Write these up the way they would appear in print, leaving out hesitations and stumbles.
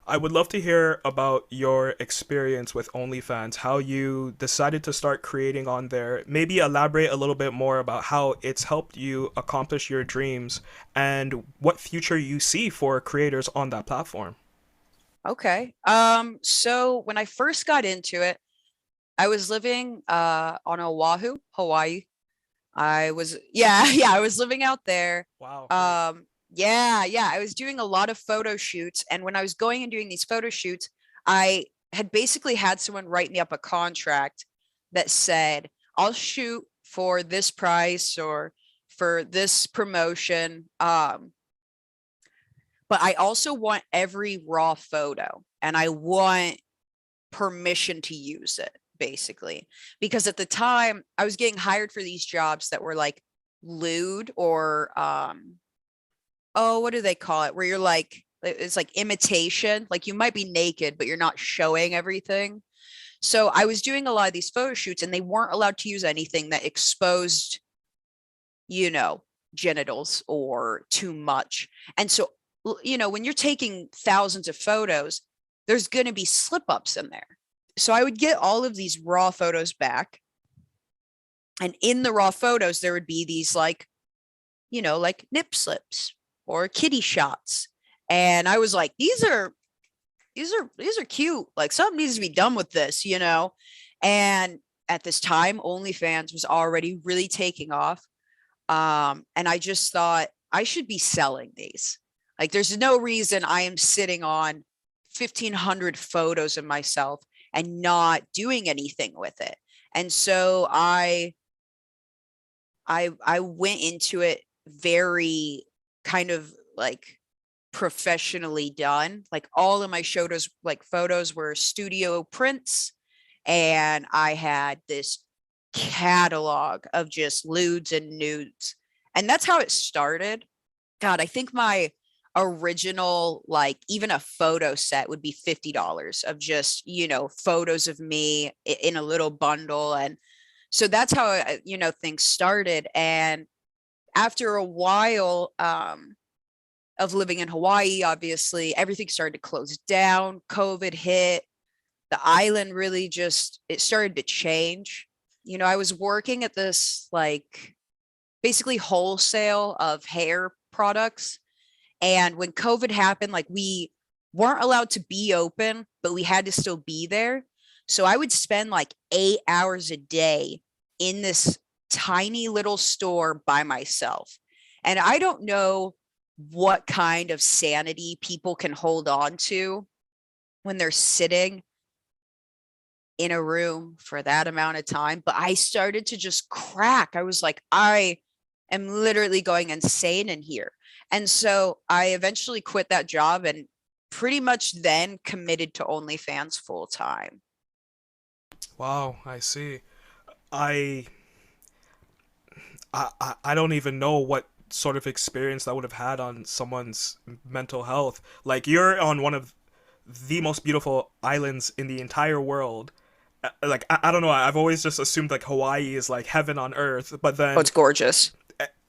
I would love to hear about your experience with OnlyFans, how you decided to start creating on there. Maybe elaborate a little bit more about how it's helped you accomplish your dreams and what future you see for creators on that platform. Okay. So when I first got into it, I was living on Oahu, Hawaii. I was living out there. Wow, great. Yeah, I was doing a lot of photo shoots, and when I was going and doing these photo shoots, I had basically had someone write me up a contract that said, I'll shoot for this price or for this promotion. But I also want every raw photo and I want permission to use it, basically. Because at the time I was getting hired for these jobs that were like lewd or oh, what do they call it? Where you're like it's like imitation, like you might be naked, but you're not showing everything. So I was doing a lot of these photo shoots and they weren't allowed to use anything that exposed, you know, genitals or too much. And so, when you're taking thousands of photos, there's going to be slip ups in there. So I would get all of these raw photos back. And in the raw photos, there would be these like, like nip slips or kitty shots. And I was like, these are cute. Like something needs to be done with this. And at this time, OnlyFans was already really taking off. And I just thought I should be selling these. Like, there's no reason I am sitting on 1,500 photos of myself and not doing anything with it. And so I went into it very kind of like professionally done. Like all of my photos were studio prints, and I had this catalog of just lewds and nudes. And that's how it started. God, I think my original, like even a photo set would be $50 of just, photos of me in a little bundle. And so that's how, things started. And after a while of living in Hawaii, obviously, everything started to close down. COVID hit. The island really just, it started to change. I was working at this like basically wholesale of hair products. And when COVID happened, like we weren't allowed to be open, but we had to still be there. So I would spend like 8 hours a day in this tiny little store by myself. And I don't know what kind of sanity people can hold on to when they're sitting in a room for that amount of time. But I started to just crack. I was like, I am literally going insane in here. And so I eventually quit that job and pretty much then committed to OnlyFans full time. Wow, I see. I I don't even know what sort of experience that would have had on someone's mental health. Like you're on one of the most beautiful islands in the entire world. Like I don't know. I've always just assumed like Hawaii is like heaven on earth, but Oh, then it's gorgeous.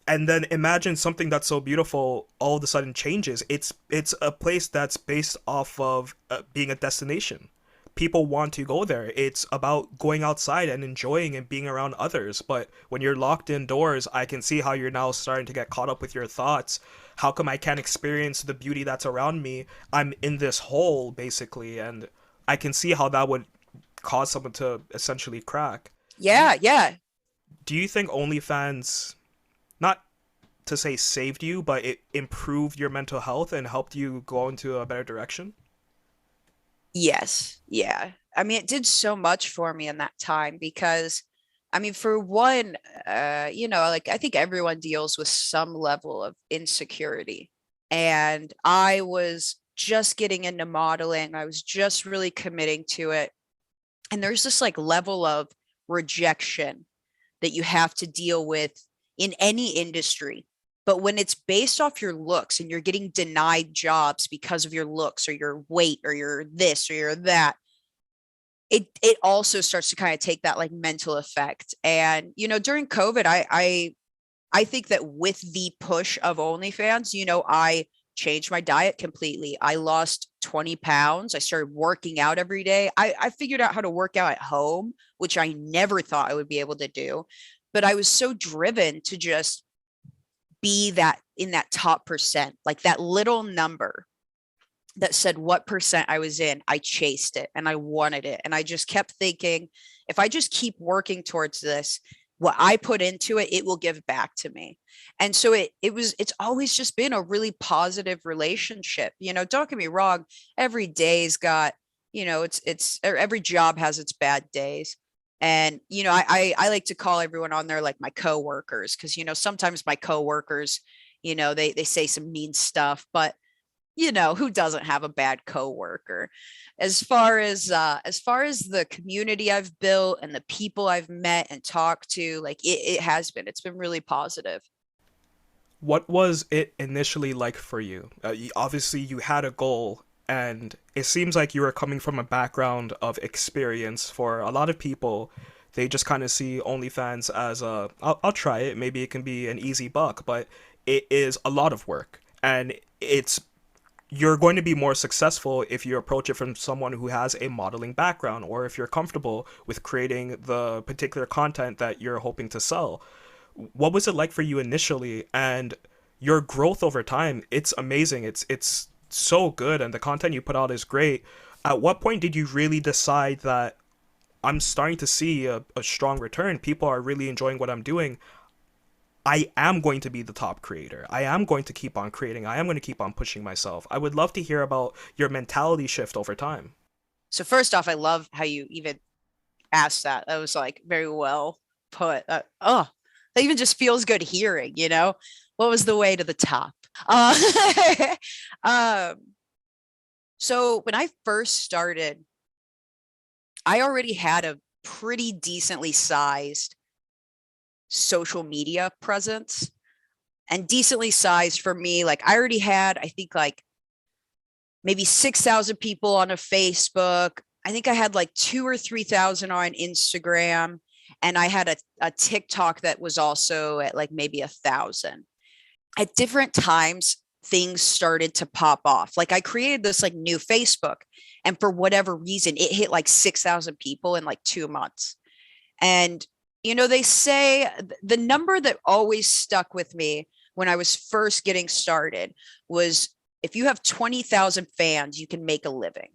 and then imagine something that's so beautiful all of a sudden changes. It's a place that's based off of being a destination. People want to go there. It's about going outside and enjoying and being around others. But when you're locked indoors, I can see how you're now starting to get caught up with your thoughts. How come I can't experience the beauty that's around me? I'm in this hole basically, and I can see how that would cause someone to essentially crack. Do you Yeah, yeah. do you think OnlyFans, not to say saved you, but it improved your mental health and helped you go into a better direction? Yes. Yeah. I mean, it did so much for me in that time because, I mean, for one, like I think everyone deals with some level of insecurity. And I was just getting into modeling. I was just really committing to it. And there's this like level of rejection that you have to deal with in any industry. But when it's based off your looks and you're getting denied jobs because of your looks or your weight or your this or your that, it also starts to kind of take that like mental effect. And during COVID, I think that with the push of OnlyFans, I changed my diet completely. I lost 20 pounds. I started working out every day. I figured out how to work out at home, which I never thought I would be able to do. But I was so driven to just be that in that top percent, like that little number that said what percent I was in. I chased it and I wanted it. And I just kept thinking, if I just keep working towards this, what I put into it, it will give back to me. And so it's always just been a really positive relationship. Don't get me wrong, every day's got, every job has its bad days. And I like to call everyone on there like my coworkers, because sometimes my coworkers, they say some mean stuff, but who doesn't have a bad coworker? As far as the community I've built and the people I've met and talked to, like it's been really positive. What was it initially like for you? Obviously, you had a goal, and it seems like you were coming from a background of experience. For a lot of people, they just kind of see OnlyFans as I'll try it. Maybe it can be an easy buck, but it is a lot of work, and you're going to be more successful if you approach it from someone who has a modeling background, or if you're comfortable with creating the particular content that you're hoping to sell. What was it like for you initially, and your growth over time? It's amazing. It's so good, and the content you put out is great. At what point did you really decide that I'm starting to see a strong return? People are really enjoying what I'm doing. I am going to be the top creator. I am going to keep on creating. I am going to keep on pushing myself. I would love to hear about your mentality shift over time. So first off, I love how you even asked that. That was like very well put. That even just feels good hearing. What was the way to the top? Uh, um, so when I first started, I already had a pretty decently sized social media presence. And decently sized for me, like I already had, I think, like maybe 6,000 people on a Facebook. I think I had like 2 or 3,000 on Instagram. And I had a TikTok that was also at like maybe 1,000. At different times, things started to pop off. Like I created this like new Facebook, and for whatever reason, it hit like 6,000 people in like 2 months. And, they say the number that always stuck with me when I was first getting started was, if you have 20,000 fans, you can make a living.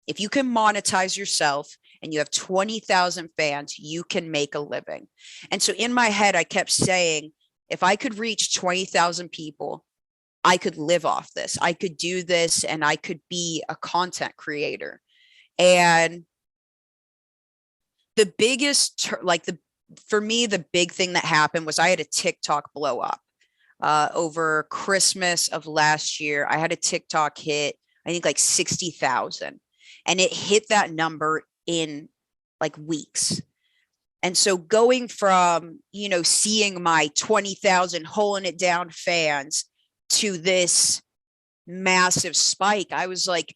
If you can monetize yourself and you have 20,000 fans, you can make a living. And so in my head, I kept saying, if I could reach 20,000 people, I could live off this. I could do this, and I could be a content creator. And the biggest, for me, the big thing that happened was I had a TikTok blow up. Over Christmas of last year, I had a TikTok hit, I think like 60,000, and it hit that number in like weeks. And so going from, seeing my 20,000 holding it down fans to this massive spike, I was like,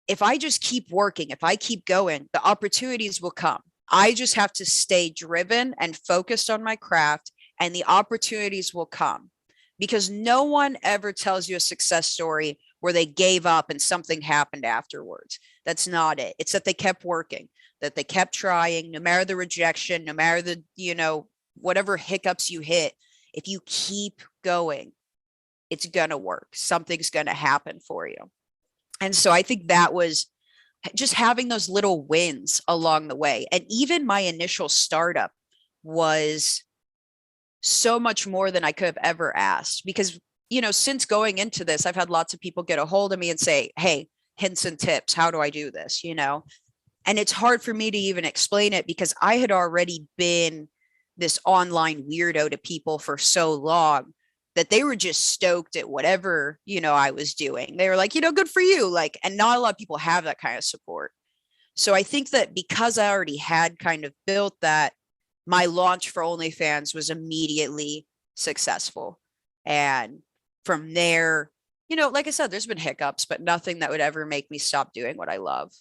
if I just keep working, if I keep going, the opportunities will come. I just have to stay driven and focused on my craft, and the opportunities will come, because no one ever tells you a success story where they gave up and something happened afterwards. That's not it. It's that they kept working, that they kept trying, no matter the rejection, no matter the, whatever hiccups you hit. If you keep going, it's going to work. Something's going to happen for you. And so I think that was just having those little wins along the way. And even my initial startup was so much more than I could have ever asked, because, since going into this, I've had lots of people get a hold of me and say, hey, hints and tips, how do I do this? And it's hard for me to even explain it, because I had already been this online weirdo to people for so long that they were just stoked at whatever, I was doing. They were like, good for you. Like, and not a lot of people have that kind of support. So I think that because I already had kind of built that, my launch for OnlyFans was immediately successful. And from there, like I said, there's been hiccups, but nothing that would ever make me stop doing what I love.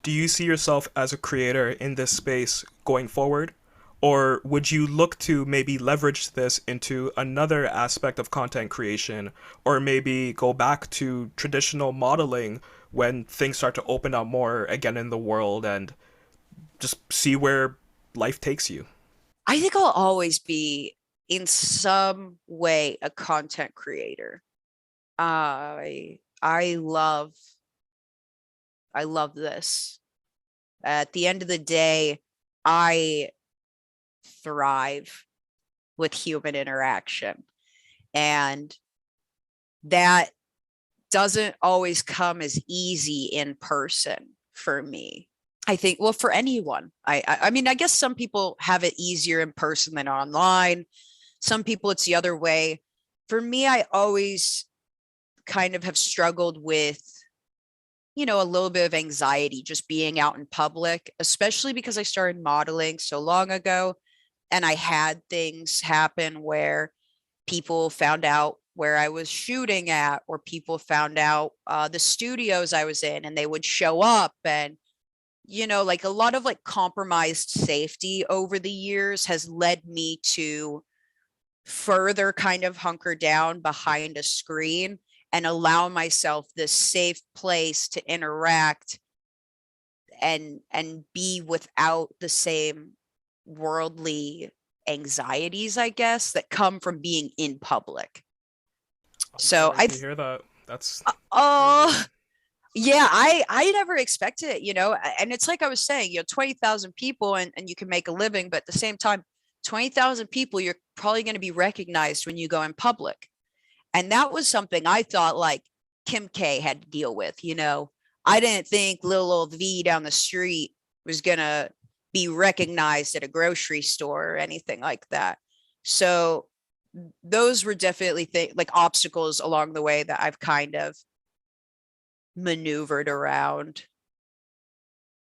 Do you see yourself as a creator in this space going forward? Or would you look to maybe leverage this into another aspect of content creation, or maybe go back to traditional modeling when things start to open up more again in the world and just see where life takes you? I think I'll always be in some way a content creator. I love this. At the end of the day, I thrive with human interaction. And that doesn't always come as easy in person for me. I think, well, for anyone, I mean, I guess some people have it easier in person than online. Some people it's the other way. For me, I always kind of have struggled with, a little bit of anxiety just being out in public, especially because I started modeling so long ago and I had things happen where people found out where I was shooting at, or people found out the studios I was in, and they would show up. And, like a lot of like compromised safety over the years has led me to further kind of hunker down behind a screen and allow myself this safe place to interact and be without the same worldly anxieties, I guess, that come from being in public. I'm So sorry I to hear that. That's crazy. oh yeah, I never expected it, and it's like I was saying, 20,000 people and you can make a living, but at the same time, 20,000 people, you're probably going to be recognized when you go in public. And that was something I thought like Kim K had to deal with. I didn't think little old V down the street was going to be recognized at a grocery store or anything like that. So those were definitely like obstacles along the way that I've kind of maneuvered around.